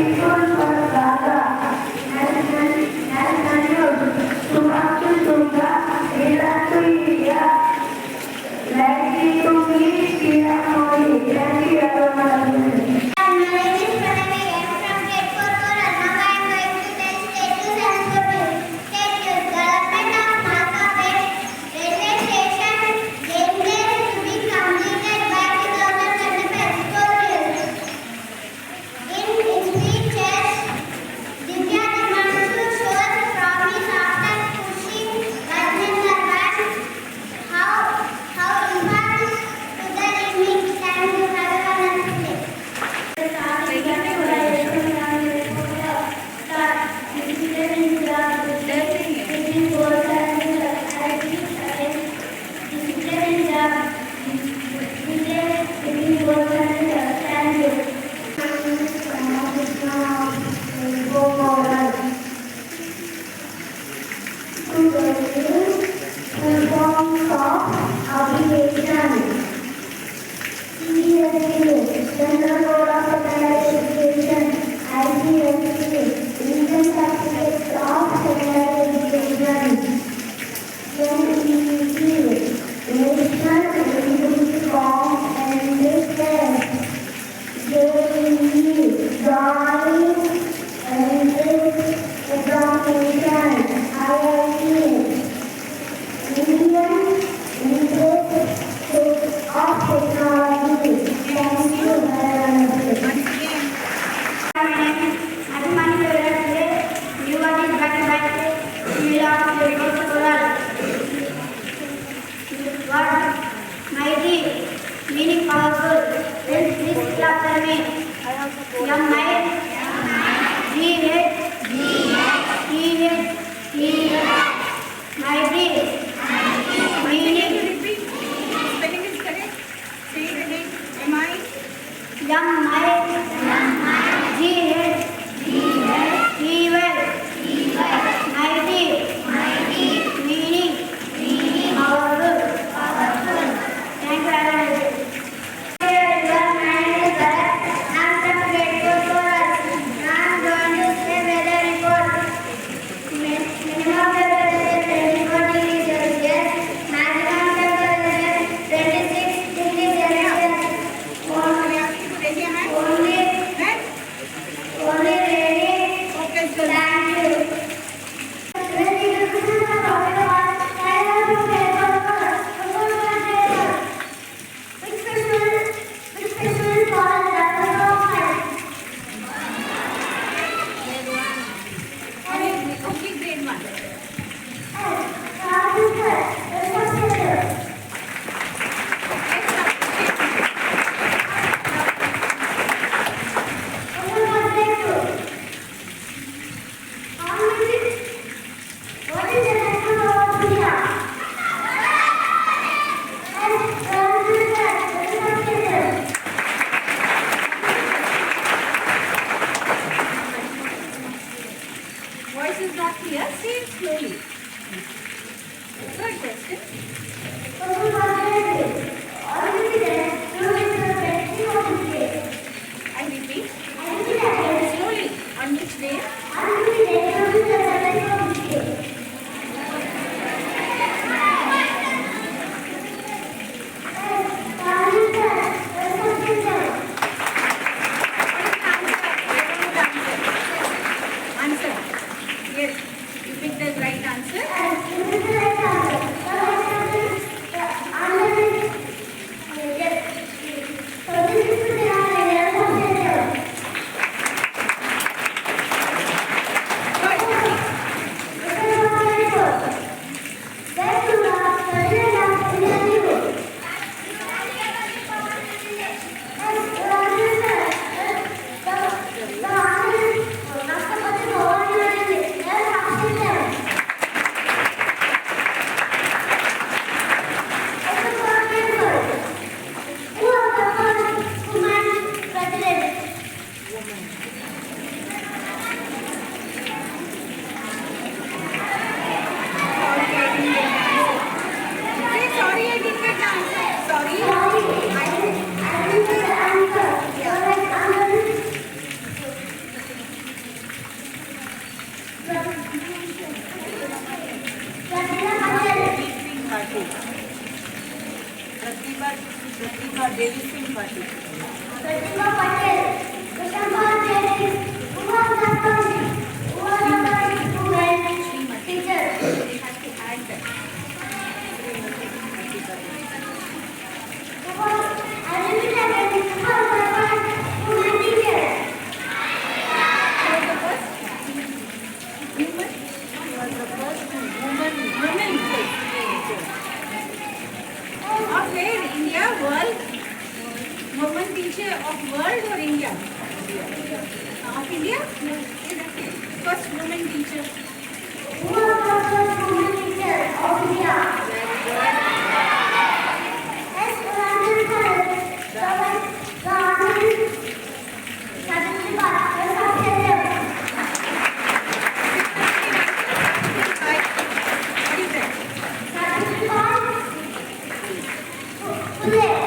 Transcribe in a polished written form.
peaceful for Gaga and continued to come to return to India, likely to meet Sri Modi. Thank you, everyone. Meaning powerful. Then please repeat after me. M I G H T H mighty. Meaning. Spelling is correct. Say it again. M I G H T Y mighty. Meaning powerful. Thank you very much. I'm from grade 4. I'm going to say Pratibha Devi Singh Patil. Pratibha Patel. Prashantha Devi. Uma Dapani. Uma Dapani student. Teacher. Of where? India, world? Woman teacher of world or India? Of India? First woman teacher. Today.